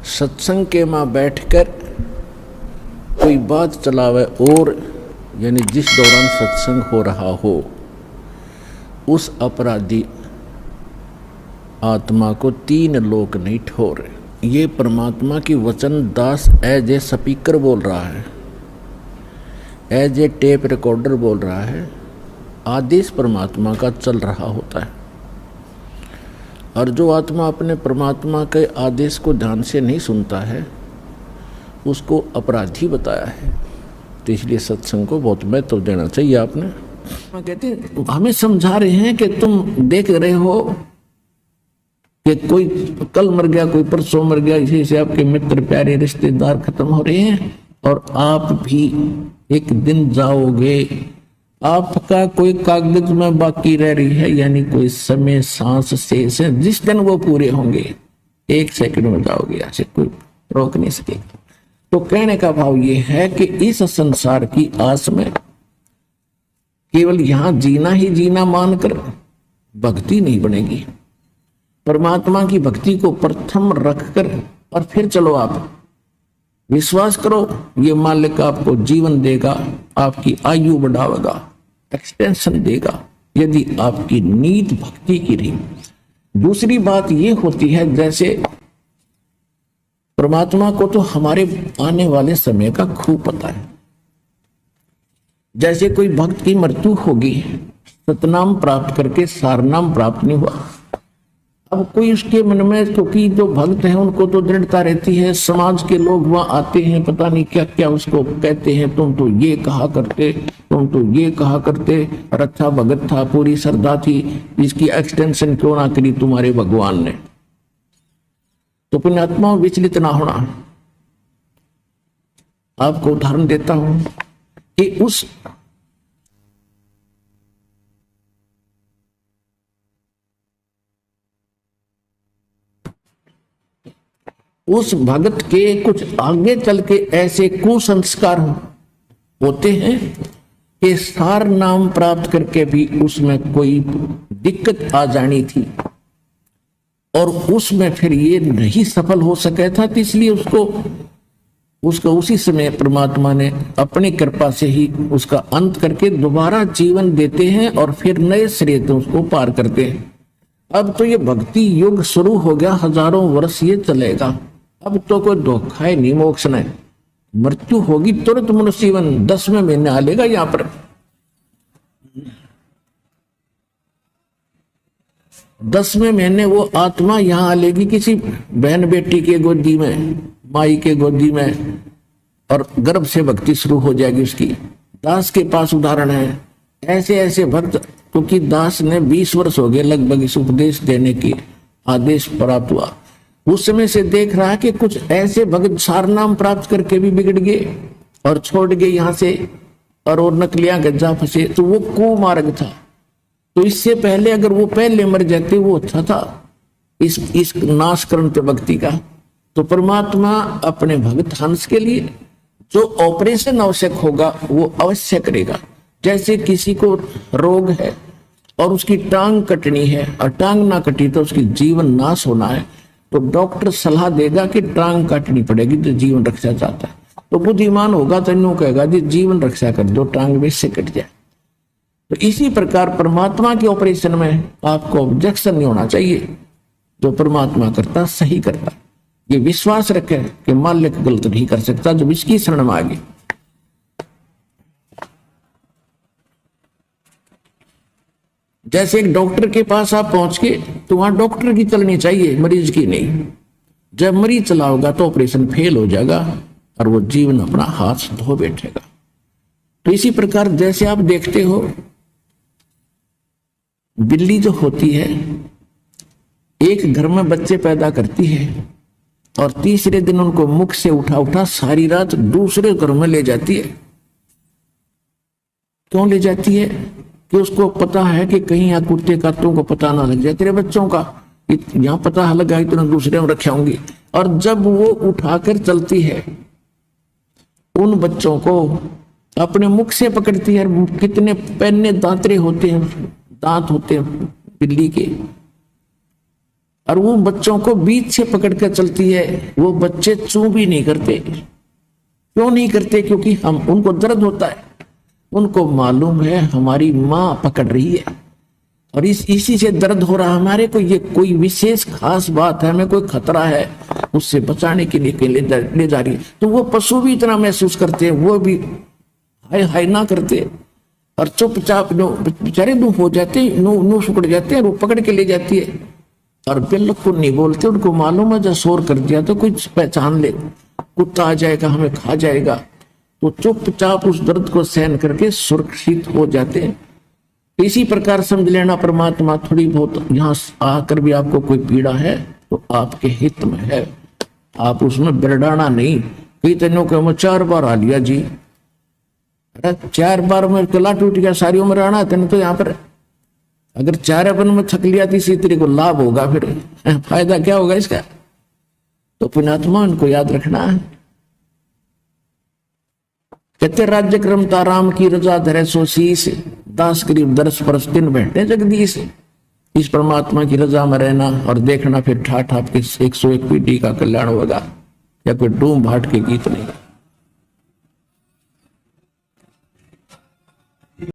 सत्संग के मां बैठकर कोई बात चलावे और यानी जिस दौरान सत्संग हो रहा हो उस अपराधी आत्मा को 3 लोक नहीं ठोर। ये परमात्मा की वचन दास एज ए स्पीकर बोल रहा है, एज ए टेप रिकॉर्डर बोल रहा है। आदेश परमात्मा का चल रहा होता है और जो आत्मा अपने परमात्मा के आदेश को ध्यान से नहीं सुनता है उसको अपराधी बताया है। तो इसलिए सत्संग को बहुत महत्व देना चाहिए। आपने कहते हमें समझा रहे हैं कि तुम देख रहे हो कि कोई कल मर गया, कोई परसों मर गया, इसी से आपके मित्र प्यारे रिश्तेदार खत्म हो रहे हैं और आप भी एक दिन जाओगे। आपका कोई कागज में बाकी रह रही है, यानी कोई समय सांस शेष है। जिस दिन वो पूरे होंगे 1 सेकंड में जाओगे, ऐसे कोई रोक नहीं सकेगा। तो कहने का भाव ये है कि इस संसार की आस में केवल यहां जीना ही जीना मानकर भक्ति नहीं बनेगी। परमात्मा की भक्ति को प्रथम रखकर और फिर चलो। आप विश्वास करो, ये मालिक आपको जीवन देगा, आपकी आयु बढ़ावेगा, एक्सटेंशन देगा, यदि आपकी नीत भक्ति की रही। दूसरी बात ये होती है, जैसे परमात्मा को तो हमारे आने वाले समय का खूब पता है। जैसे कोई भक्त की मृत्यु होगी, सतनाम प्राप्त करके सारनाम प्राप्त नहीं हुआ। अब कोई उसके मन में, क्योंकि जो भक्त हैं उनको तो दृढ़ता रहती है, समाज के लोग वहां आते हैं, पता नहीं क्या क्या उसको कहते हैं, तुम तो ये कहा करते, तुम तो ये कहा करते, और अच्छा भगत था, पूरी श्रद्धा थी, इसकी एक्सटेंशन क्यों ना करी तुम्हारे भगवान ने। तो पुण्यात्मा विचलित ना होना। आपको उदाहरण देता हूं कि उस भगत के कुछ आगे चल के ऐसे कुसंस्कार होते हैं कि सार नाम प्राप्त करके भी उसमें कोई दिक्कत आ जानी थी और उसमें फिर ये नहीं सफल हो सका था। तो इसलिए उसको उसी समय परमात्मा ने अपनी कृपा से ही उसका अंत करके दोबारा जीवन देते हैं और फिर नए सिरे से उसको पार करते हैं। अब तो ये भक्ति युग शुरू हो गया, हजारों वर्ष ये चलेगा। अब तो कोई धोखा है नहीं, मोक्ष नहीं। मृत्यु होगी तुरंत मनुष्य जीवन 10वें महीने आ लेगा। यहां पर 10वें महीने वो आत्मा यहां आ लेगी किसी बहन बेटी के गोदी में, माई के गोदी में, और गर्भ से भक्ति शुरू हो जाएगी उसकी। दास के पास उदाहरण है, ऐसे ऐसे भक्त, क्योंकि दास ने 20 वर्ष हो गए लगभग इस उपदेश देने की आदेश प्राप्त हुआ। उस समय से देख रहा है कि कुछ ऐसे भक्त सारनाम प्राप्त करके भी बिगड़ गए और छोड़ गए यहां से, और नकलियां गज्जा फंसे। तो वो कुमार्ग था। तो इससे पहले अगर वो पहले मर जाते वो अच्छा था इस नाशकरण पे भक्ति का। तो परमात्मा अपने भक्त हंस के लिए जो ऑपरेशन आवश्यक होगा वो अवश्य करेगा। जैसे किसी को रोग है और उसकी टांग कटनी है और टांग ना कटी तो उसकी जीवन नाश होना है, तो डॉक्टर सलाह देगा कि टांग काटनी पड़ेगी तो जीवन रक्षा चाहता है। तो बुद्धिमान होगा तो यूं कहेगा जी जीवन रक्षा कर दो, टांग में से कट जाए। तो इसी प्रकार परमात्मा के ऑपरेशन में आपको ऑब्जेक्शन नहीं होना चाहिए। जो परमात्मा करता सही करता, ये विश्वास रखे कि मालिक गलत नहीं कर सकता जब इसकी शरण में आगे। जैसे एक डॉक्टर के पास आप पहुंच के, तो वहां डॉक्टर की चलनी चाहिए, मरीज की नहीं। जब मरीज चला होगा तो ऑपरेशन फेल हो जाएगा और वो जीवन अपना हाथ धो बैठेगा। तो इसी प्रकार जैसे आप देखते हो, बिल्ली जो होती है एक घर में बच्चे पैदा करती है और तीसरे दिन उनको मुख से उठा उठा सारी रात दूसरे घर में ले जाती है। क्यों ले जाती है? कि उसको पता है कि कहीं यहाँ कुत्ते कातों को पता ना लग जाए तेरे बच्चों का, यहाँ पता लगा तो दूसरे में रखे होंगे। और जब वो उठाकर चलती है उन बच्चों को अपने मुख से पकड़ती है। कितने पैने दांतरे होते हैं, दांत होते हैं बिल्ली के, और वो बच्चों को बीच से पकड़ कर चलती है। वो बच्चे चू भी नहीं करते। क्यों नहीं करते? क्योंकि हम उनको दर्द होता है, उनको मालूम है हमारी माँ पकड़ रही है और इसी से दर्द हो रहा। हमारे को ये कोई विशेष खास बात है, हमें कोई खतरा है, उससे बचाने के लिए ले जा रही है। तो वो पशु भी इतना महसूस करते हैं, वो भी हाय हाय ना करते और चुपचाप बेचारे नो हो जाते, नो सुकड़ जाते हैं, वो पकड़ के ले जाती है और बिल्कुल नहीं बोलते। उनको मालूम है जब शोर कर दिया तो कुछ पहचान ले, कुत्ता आ जाएगा, हमें खा जाएगा, तो चुपचाप उस दर्द को सहन करके सुरक्षित हो जाते हैं। इसी प्रकार समझ लेना, परमात्मा थोड़ी बहुत यहाँ आकर भी आपको कोई पीड़ा है तो आपके हित में है, आप उसमें बिरडाना नहीं। कई तेनों के मैं 4 बार आ लिया जी, अरे 4 बार में गला टूट गया, सारी उम्र आना तेने तो यहाँ पर। अगर 4 अपन में थक लिया तीसरी तेरे को लाभ होगा, फिर फायदा क्या होगा इसका? तो पुण्यात्मा इनको याद रखना है। कहते राज्य क्रम ताराम की रजा धरे सो शीस, दास गरीब दरस परस दिन बैठे जगदीश। इस परमात्मा की रजा में रहना और देखना, फिर ठाठ आपके 101 पीढ़ी का कल्याण होगा। या कोई डूम भाट के गीत नहीं।